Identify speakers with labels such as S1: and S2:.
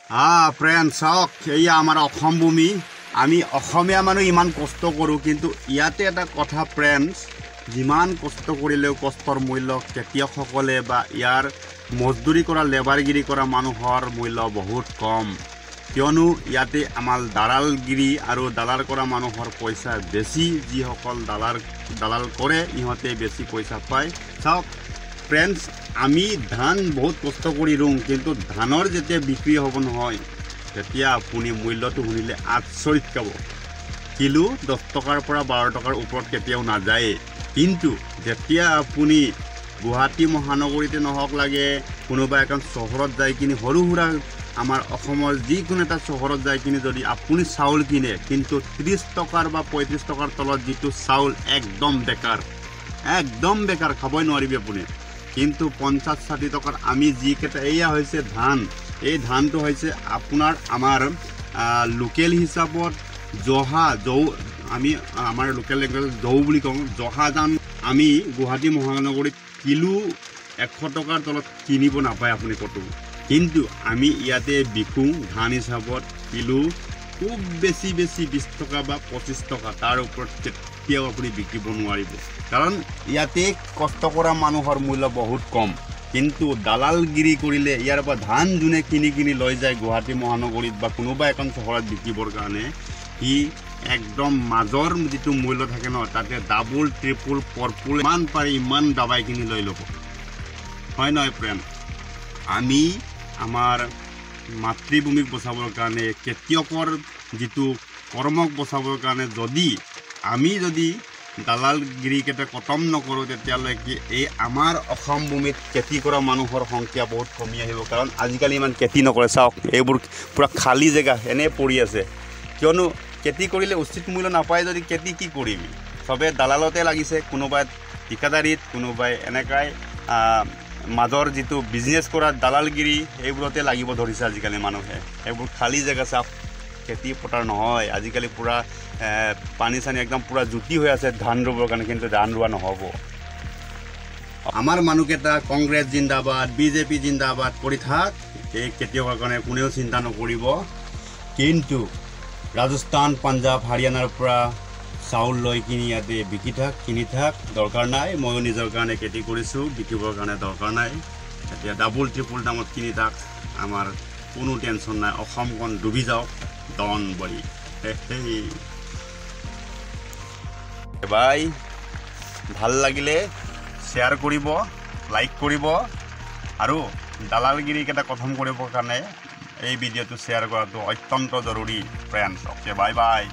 S1: Friend চাওক, এয়া আমাৰ অসম ভূমি। আমি অসমীয়া মানুহ ইমান কষ্ট কৰোঁ, কিন্তু ইয়াতে এটা কথা ফ্ৰেণ্ডছ, যিমান কষ্ট কৰিলেও কষ্টৰ মূল্য খেতিয়কসকলে বা ইয়াৰ মজদুৰি কৰা লেবাৰগিৰি কৰা মানুহৰ মূল্য বহুত কম। কিয়নো ইয়াতে আমাৰ দালালগিৰি আৰু দালাল কৰা মানুহৰ পইচা বেছি। যিসকল দালাল কৰে ইহঁতে বেছি পইচা পায়। চাওক ফ্ৰেণ্ডছ, আমি ধান বহুত কষ্ট কৰি ৰুওঁ, কিন্তু ধানৰ যেতিয়া বিক্ৰী হ'ব নহয়, তেতিয়া আপুনি মূল্যটো শুনিলে আচৰিত পাব। কিলো 10 টকাৰ পৰা 12 টকাৰ ওপৰত কেতিয়াও নাযায়ে। কিন্তু যেতিয়া আপুনি গুৱাহাটী মহানগৰীতে নহওক লাগে, কোনোবা এখন চহৰত যাই কিনি সৰু সুৰা আমাৰ অসমৰ যিকোনো এটা চহৰত যাই কিনি যদি আপুনি চাউল কিনে, কিন্তু 30 টকাৰ বা 35 টকাৰ তলত যিটো চাউল একদম বেকাৰ, খাবই নোৱাৰিবি আপুনি। কিন্তু 50-60 টকাৰ আমি যিকেইটা, এয়া হৈছে ধান। এই ধানটো হৈছে আমাৰ লোকেল হিচাপত আমি আমাৰ লোকেল লেংগুৱেজ জৌ বুলি কওঁ। জহা ধান আমি গুৱাহাটী মহানগৰীত কিলো 100 টকাৰ তলত কিনিব নাপায় আপুনি ক'তো। কিন্তু আমি ইয়াতে বিকোঁ ধান হিচাপত কিলো খুব বেছি 20 টকা বা 25 টকা, তাৰ ওপৰত কেতিয়াও আপুনি বিকিব নোৱাৰিব। কাৰণ ইয়াতে কষ্ট কৰা মানুহৰ মূল্য বহুত কম। কিন্তু দালালগিৰি কৰিলে ইয়াৰ পৰা ধান যোনে কিনি লৈ যায় গুৱাহাটী মহানগৰীত বা কোনোবা এখন চহৰত বিকিবৰ কাৰণে, সি একদম মাজৰ যিটো মূল্য থাকে ন, তাতে ডাবল ট্ৰিপুল পৰপুল ইমান পাৰি ইমান দাবাই কিনি লৈ ল'ব। হয় নহয় ফ্ৰেণ্ড? আমি আমাৰ মাতৃভূমিক বচাবৰ কাৰণে, খেতিয়কৰ যিটো কৰ্মক বচাবৰ কাৰণে আমি যদি দালালগিৰিকেইটা খতম নকৰোঁ, তেতিয়াহ'লে এই আমাৰ অসম ভূমিত খেতি কৰা মানুহৰ সংখ্যা বহুত কমি আহিব। কাৰণ আজিকালি ইমান খেতি নকৰে। চাওক, এইবোৰ পূৰা খালী জেগা এনেই পৰি আছে। কিয়নো খেতি কৰিলে উচিত মূল্য নাপায় যদি খেতি কি কৰিবি? চবে দালালতে লাগিছে, কোনোবাই ঠিকাদাৰীত, কোনোবাই এনেকাই মাজৰ যিটো বিজনেছ কৰা দালালগিৰি, এইবোৰতে লাগিব ধৰিছে আজিকালি মানুহে। এইবোৰ খালী জেগা চাওক, খেতি পথাৰ নহয়। আজিকালি পূৰা পানী চানী একদম পূৰা জুতি হৈ আছে ধান ৰুবৰ কাৰণে, কিন্তু ধান ৰোৱা নহ'ব। আমাৰ মানুহকেইটা কংগ্ৰেছ জিন্দাবাদ, বিজেপি জিন্দাবাদ কৰি থাক, এই খেতিয়কৰ কাৰণে কোনেও চিন্তা নকৰিব। কিন্তু ৰাজস্থান, পাঞ্জাৱ, হাৰিয়ানাৰ পৰা চাউল লৈ কিনি ইয়াতে কিনি থাক, দৰকাৰ নাই। ময়ো নিজৰ কাৰণে খেতি কৰিছোঁ, বিকিবৰ কাৰণে দৰকাৰ নাই। এতিয়া ডাবল ট্ৰিপুল দামত কিনি থাক, আমাৰ কোনো টেনশ্যন নাই। অসমখন ডুবি যাওক ডন বৰি। বাই, ভাল লাগিলে শ্বেয়াৰ কৰিব, লাইক কৰিব, আৰু দালালগিৰিকেইটা খতম কৰিবৰ কাৰণে এই ভিডিঅ'টো শ্বেয়াৰ কৰাটো অত্যন্ত জৰুৰী ফ্ৰেণ্ডছ। Okay, bye bye.